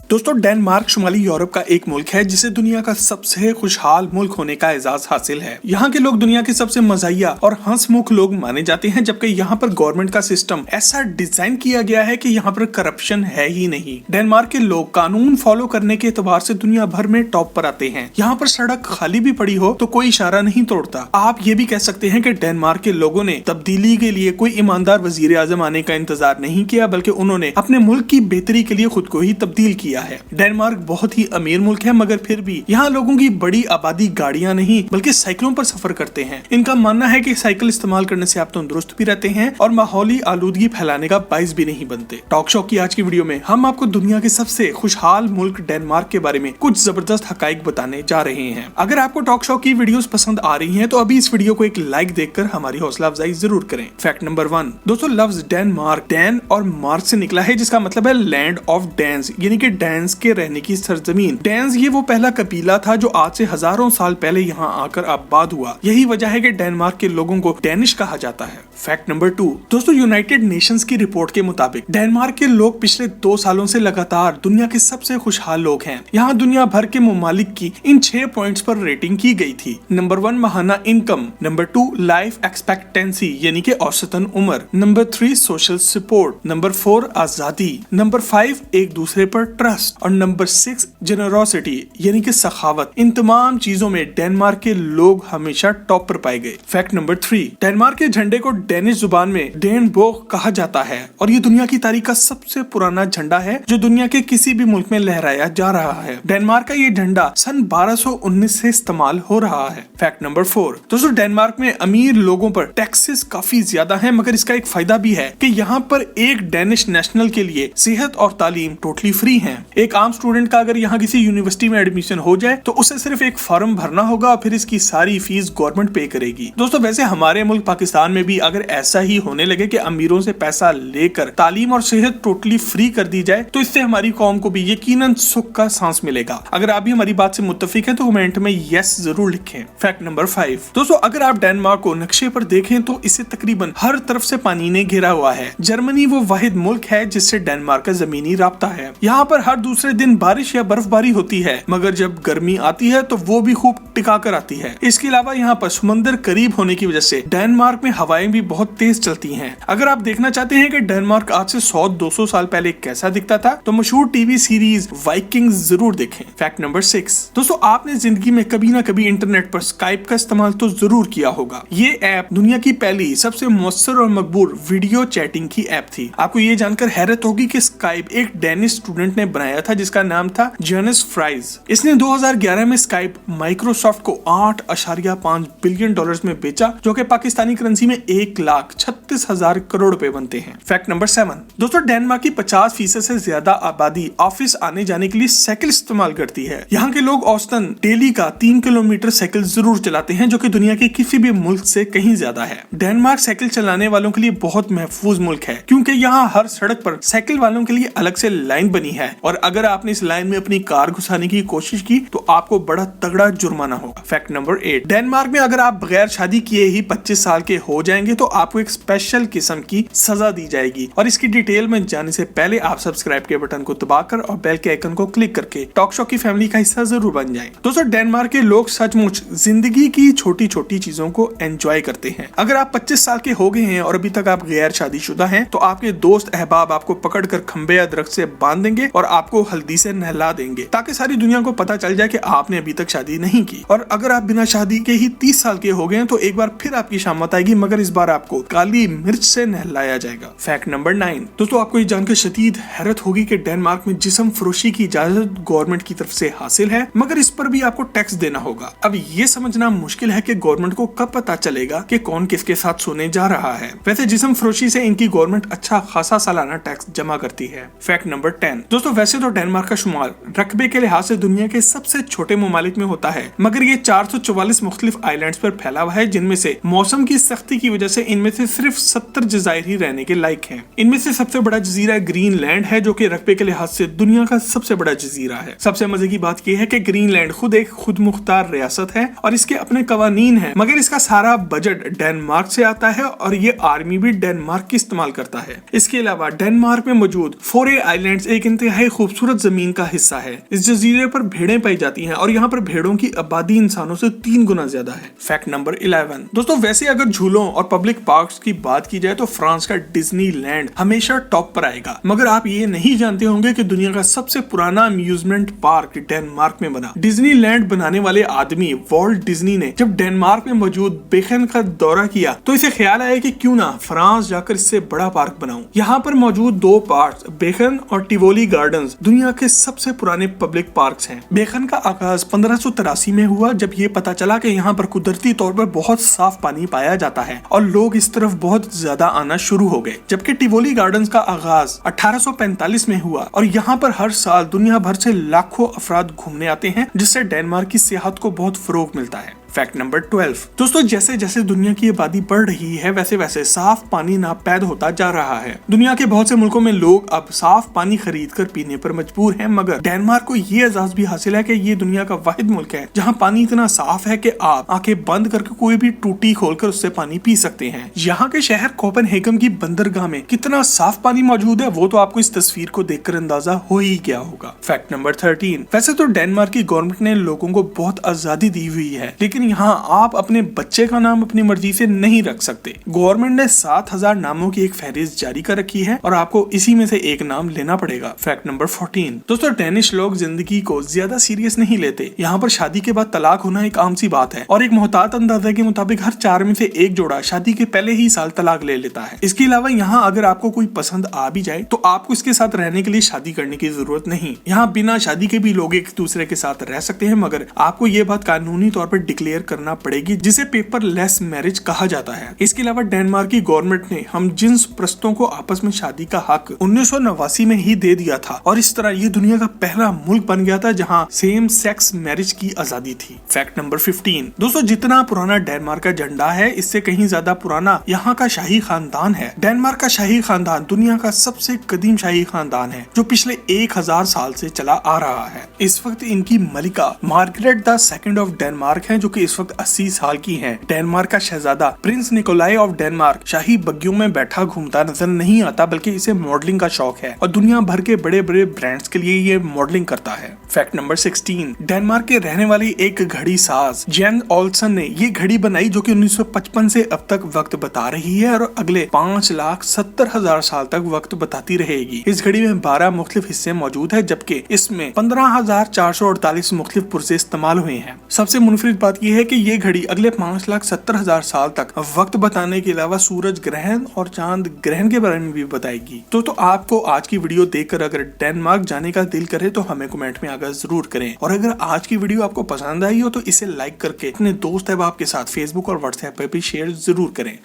दोस्तों डेनमार्क शुमाली यूरोप का एक मुल्क है जिसे दुनिया का सबसे खुशहाल मुल्क होने का एजाज हासिल है। यहाँ के लोग दुनिया के सबसे मजाहिया और हंसमुख लोग माने जाते हैं, जबकि यहाँ पर गवर्नमेंट का सिस्टम ऐसा डिजाइन किया गया है कि यहाँ पर करप्शन है ही नहीं। डेनमार्क के लोग कानून फॉलो करने के एतबार से दुनिया भर में टॉप पर आते हैं। यहाँ पर सड़क खाली भी पड़ी हो तो कोई इशारा नहीं तोड़ता। आप ये भी कह सकते हैं कि डेनमार्क के लोगों ने तब्दीली के लिए कोई ईमानदार वजीर आजम आने का इंतजार नहीं किया, बल्कि उन्होंने अपने मुल्क की बेहतरी के लिए खुद को ही तब्दील किया है। डेनमार्क बहुत ही अमीर मुल्क है, मगर फिर भी यहाँ लोगों की बड़ी आबादी गाड़ियां नहीं बल्कि साइकिलों पर सफर करते हैं। इनका मानना है कि साइकिल इस्तेमाल करने से आप तंदुरुस्त भी रहते हैं और माहौली आलूदगी फैलाने का बाइस भी नहीं बनते। टॉक शो की आज की वीडियो में हम आपको दुनिया के सबसे खुशहाल मुल्क डेनमार्क के बारे में कुछ जबरदस्त हकाइक बताने जा रहे हैं। अगर आपको टॉक शो की वीडियोस पसंद आ रही हैं तो अभी इस वीडियो को एक लाइक देकर हमारी हौसला अफजाई जरूर करें। फैक्ट नंबर 1, दोस्तों लफ्ज डेनमार्क डैन और मार्क से निकला है, जिसका मतलब है लैंड ऑफ डैन्स, यानी कि डैन्स के रहने की सरजमीन। डैन्स ये वो पहला कबीला था जो आज से हजारों साल पहले यहाँ आकर आबाद हुआ। यही वजह है कि डेनमार्क के लोगों को डेनिश कहा जाता है। फैक्ट नंबर 2, दोस्तों यूनाइटेड नेशंस की रिपोर्ट के मुताबिक डेनमार्क के लोग पिछले 2 सालों से लगातार दुनिया के सबसे खुशहाल लोग हैं। यहाँ दुनिया भर के ममालिक की इन 6 पॉइंट्स पर रेटिंग की गई थी। नंबर 1 महाना इनकम, नंबर 2 लाइफ एक्सपेक्टेंसी यानी कि औसतन उम्र, नंबर 3 सोशल सपोर्ट, नंबर 4 आजादी, नंबर 5 एक दूसरे पर ट्रस्ट और नंबर 6 जेनरोसिटी यानी कि सखावत। इन तमाम चीजों में डेनमार्क के लोग हमेशा टॉप पर पाए गए। फैक्ट नंबर 3, डेनमार्क के झंडे को डेनिश जुबान में डेनबोग कहा जाता है और ये दुनिया की तारीख का सबसे पुराना झंडा है जो दुनिया के किसी भी मुल्क में लहराया जा रहा है। डेनमार्क का ये झंडा सन 1219 से इस्तेमाल हो रहा है। फैक्ट नंबर 4, दोस्तों डेनमार्क में अमीर लोगों पर टैक्सेस काफी ज्यादा है, मगर इसका एक फायदा भी है कि यहाँ पर एक डेनिश नेशनल के लिए सेहत और तालीम टोटली फ्री है। एक आम स्टूडेंट का अगर यहाँ किसी यूनिवर्सिटी में एडमिशन हो जाए तो उसे सिर्फ एक फॉर्म भरना होगा और फिर इसकी सारी फीस गवर्नमेंट पे करेगी। दोस्तों वैसे हमारे मुल्क पाकिस्तान में भी अगर ऐसा ही होने लगे कि अमीरों से पैसा लेकर तालीम और सेहत टोटली फ्री कर दी जाए तो इससे हमारी कौम को भी यकीनन सुख का सांस मिलेगा। अगर आप भी हमारी बात से मुत्तफिक हैं तो कमेंट में यस जरूर लिखें। फैक्ट नंबर 5, दोस्तों अगर आप डेनमार्क को नक्शे पर देखें तो इसे तकरीबन हर तरफ से पानी ने घेरा हुआ है। जर्मनी वो वाहिद मुल्क है जिससे डेनमार्क का जमीनी राब्ता है। यहाँ पर हर दूसरे दिन बारिश या बर्फबारी होती है, मगर जब गर्मी आती है तो वो भी खूब टिका कर आती है। इसके अलावा यहाँ पर समंदर करीब होने की वजह से डेनमार्क में हवाएं भी बहुत तेज चलती हैं। अगर आप देखना चाहते हैं कि डेनमार्क आज से 100-200 साल पहले कैसा दिखता था तो मशहूर टीवी सीरीज वाइकिंग्स जरूर देखें। फैक्ट नंबर 6, दोस्तों आपने जिंदगी में कभी ना कभी इंटरनेट पर स्काइप का इस्तेमाल तो जरूर किया होगा। ये ऐप दुनिया की पहली सबसे मुअस्सर और मकबूल वीडियो चैटिंग की ऐप थी। आपको ये जानकर हैरत होगी कि स्काइप एक डेनिश स्टूडेंट ने बनाया था जिसका नाम था जोनास फ्राइज। इसने 2011 में स्काइप माइक्रोसॉफ्ट को $8.5 बिलियन में बेचा, जो कि पाकिस्तानी करेंसी में 1,36,000 करोड़ रुपए बनते हैं। फैक्ट नंबर 7, दोस्तों डेनमार्क की 50% से ज्यादा आबादी ऑफिस आने जाने के लिए साइकिल इस्तेमाल करती है। यहाँ के लोग औसतन डेली का 3 किलोमीटर साइकिल जरूर चलाते हैं, जो कि दुनिया के किसी भी मुल्क से कहीं ज्यादा है। डेनमार्क साइकिल चलाने वालों के लिए बहुत महफूज मुल्क है, क्योंकि यहाँ हर सड़क पर साइकिल वालों के लिए अलग से लाइन बनी है और अगर आपने इस लाइन में अपनी कार घुसाने की कोशिश की तो आपको बड़ा तगड़ा जुर्माना होगा। फैक्ट नंबर 8, डेनमार्क में अगर आप बगैर शादी किए ही 25 साल के हो जाएंगे तो आपको एक स्पेशल किस्म की सजा दी जाएगी और इसकी डिटेल में जाने से पहले आप सब्सक्राइब के बटन को दबाकर और बेल के आइकन को क्लिक करके टॉक शो की फैमिली का हिस्सा जरूर बन जाएं। दोस्तों डेनमार्क के लोग सचमुच जिंदगी की छोटी छोटी चीजों को एंजॉय करते हैं। अगर आप 25 साल के हो गए हैं और अभी तक आप गैर शादीशुदा हैं तो आपके दोस्त अहबाब आपको पकड़कर खंबे या दरख्त से बांध देंगे और आपको हल्दी से नहला देंगे ताकि सारी दुनिया को पता चल जाए कि आपने अभी तक शादी नहीं की। और अगर आप बिना शादी के ही 30 साल के हो गए हैं तो एक बार फिर आपकी शामत आएगी, मगर इस बार आपको काली मिर्च से नहलाया जाएगा। फैक्ट नंबर 9, दोस्तों आपको ये जानकर शदीद हैरत होगी कि डेनमार्क में जिस्म फरोशी की इजाजत गवर्नमेंट की तरफ से हासिल है, मगर इस पर भी आपको टैक्स देना होगा। अब ये समझना मुश्किल है कि गवर्नमेंट को कब पता चलेगा कि कौन किसके साथ सोने जा रहा है। वैसे जिस्म फरोशी से इनकी गवर्नमेंट अच्छा खासा सालाना टैक्स जमा करती है। फैक्ट नंबर 10, दोस्तों वैसे तो डेनमार्क का शुमार रकबे के लिहाज से दुनिया के सबसे छोटे ममालिक में होता है, मगर ये 444 मुख्तलिफ आइलैंड्स पर फैला हुआ है, जिनमें से मौसम की सख्ती की वजह से इनमें से सिर्फ 70 जज़ायर ही रहने के लायक हैं। इनमें से सबसे बड़ा जजीरा ग्रीनलैंड है, जो कि रकबे के लिहाज से दुनिया का सबसे बड़ा जजीरा है। सबसे मजे की बात यह है कि ग्रीनलैंड खुद एक खुद मुख्तार रियासत है और इसके अपने कवानीन हैं, मगर इसका सारा बजट डेनमार्क से आता है और ये आर्मी भी डेनमार्क की इस्तेमाल करता है। इसके अलावा डेनमार्क में मौजूद फोरे आइलैंड्स एक इंतहाई खूबसूरत जमीन का हिस्सा है। इस जजीरे पर भेड़ें पाई जाती हैं और यहाँ पर भेड़ों की आबादी इंसानों से 3 गुना ज्यादा है। फैक्ट नंबर 11 दोस्तों, वैसे अगर झूलों और पब्लिक पार्क्स की बात की जाए तो फ्रांस का डिज्नीलैंड हमेशा टॉप पर आएगा, मगर आप ये नहीं जानते होंगे कि दुनिया का सबसे पुराना अम्यूजमेंट पार्क डेनमार्क में बना। डिज्नीलैंड बनाने वाले आदमी वॉल्ट डिज्नी ने जब डेनमार्क में मौजूद बेखन का दौरा किया तो इसे ख्याल आया कि क्यों ना फ्रांस जाकर इससे बड़ा पार्क बनाऊं। यहाँ पर मौजूद 2 पार्क्स बेखन और टिवोली गार्डन्स दुनिया के सबसे पुराने पब्लिक पार्क्स हैं। बेखन का आगाज 1583 में हुआ जब ये पता चला कि यहाँ पर कुदरती तौर पर बहुत साफ पानी पाया जाता है और लोग इस तरफ बहुत ज्यादा आना शुरू हो गए, जबकि टिवोली गार्डन्स का आगाज 1845 में हुआ और यहाँ पर हर साल दुनिया भर से लाखों अफराद घूमने आते हैं, जिससे डेनमार्क की सियाहत को बहुत फरोग मिलता है। फैक्ट नंबर 12 दोस्तों, जैसे जैसे दुनिया की आबादी बढ़ रही है वैसे वैसे साफ पानी नापैद होता जा रहा है। दुनिया के बहुत से मुल्कों में लोग अब साफ पानी खरीद कर पीने पर मजबूर हैं, मगर डेनमार्क को ये एजाज भी हासिल है कि ये दुनिया का वाहिद मुल्क है जहां पानी इतना साफ है कि आप आंखें बंद करके कोई भी टूटी खोलकर उससे पानी पी सकते हैं। यहाँ के शहर कोपेनहेगन की बंदरगाह में कितना साफ पानी मौजूद है वो तो आपको इस तस्वीर को देखकर अंदाजा हो ही गया होगा। फैक्ट नंबर 13 वैसे तो डेनमार्क की गवर्नमेंट ने लोगों को बहुत आजादी दी हुई है, लेकिन यहाँ आप अपने बच्चे का नाम अपनी मर्जी से नहीं रख सकते। गवर्नमेंट ने 7000 नामों की एक फहरिस्त जारी कर रखी है और आपको इसी में से एक नाम लेना पड़ेगा। फैक्ट नंबर 14 दोस्तों, डेनिश लोग जिंदगी को ज्यादा सीरियस नहीं लेते। यहाँ पर शादी के बाद तलाक होना एक आम सी बात है और एक मोहतात अंदाजा के मुताबिक हर 4 में से एक जोड़ा शादी के पहले ही साल तलाक ले लेता है। इसके अलावा यहाँ अगर आपको कोई पसंद आ भी जाए तो आपको इसके साथ रहने के लिए शादी करने की जरूरत नहीं। यहाँ बिना शादी के भी लोग एक दूसरे के साथ रह सकते हैं, मगर आपको ये बात कानूनी तौर पर डिक्लेयर करना पड़ेगी, जिसे पेपरलेस मैरिज कहा जाता है। इसके अलावा डेनमार्क की गवर्नमेंट ने हम जिन्स प्रस्तों को आपस में शादी का हक 1989 में ही दे दिया था और इस तरह ये दुनिया का पहला मुल्क बन गया था जहां सेम सेक्स मैरिज की आजादी थी। फैक्ट नंबर 15 दोस्तों, जितना पुराना डेनमार्क का झंडा है इससे कहीं ज्यादा पुराना यहाँ का शाही खानदान है। डेनमार्क का शाही खानदान दुनिया का सबसे कदीम शाही खानदान है जो पिछले 1000 साल से चला आ रहा है। इस वक्त इनकी मलिका Margaret the second of Denmark है, जो कि इस वक्त 80 साल की है। डेनमार्क का शहजादा प्रिंस निकोलाई ऑफ डेनमार्क शाही बग्गियों में बैठा घूमता नजर नहीं आता, बल्कि इसे मॉडलिंग का शौक है और दुनिया भर के बड़े बड़े ब्रांड्स के लिए ये मॉडलिंग करता है। फैक्ट नंबर 16 डेनमार्क के रहने वाली एक घड़ी साज जेन ओल्सन ने ये घड़ी बनाई जो कि 1955 से अब तक वक्त बता रही है और अगले 5,70,000 साल तक वक्त बताती रहेगी। इस घड़ी में 12 मुख्तलिफ हिस्से मौजूद है, जबकि इसमें 15,448 मुख्तलिफ पुर्जे इस्तेमाल हुए हैं। सबसे मुनफरिद बात यह है कि ये घड़ी अगले 5,70,000 साल तक वक्त बताने के अलावा सूरज ग्रहण और चांद ग्रहण के बारे में भी बताएगी। तो आपको आज की वीडियो देखकर अगर डेनमार्क जाने का दिल करे तो हमें कमेंट में आकर जरूर करें, और अगर आज की वीडियो आपको पसंद आई हो तो इसे लाइक करके अपने दोस्त अहबाब के साथ फेसबुक और व्हाट्सएप पर भी शेयर जरूर करें।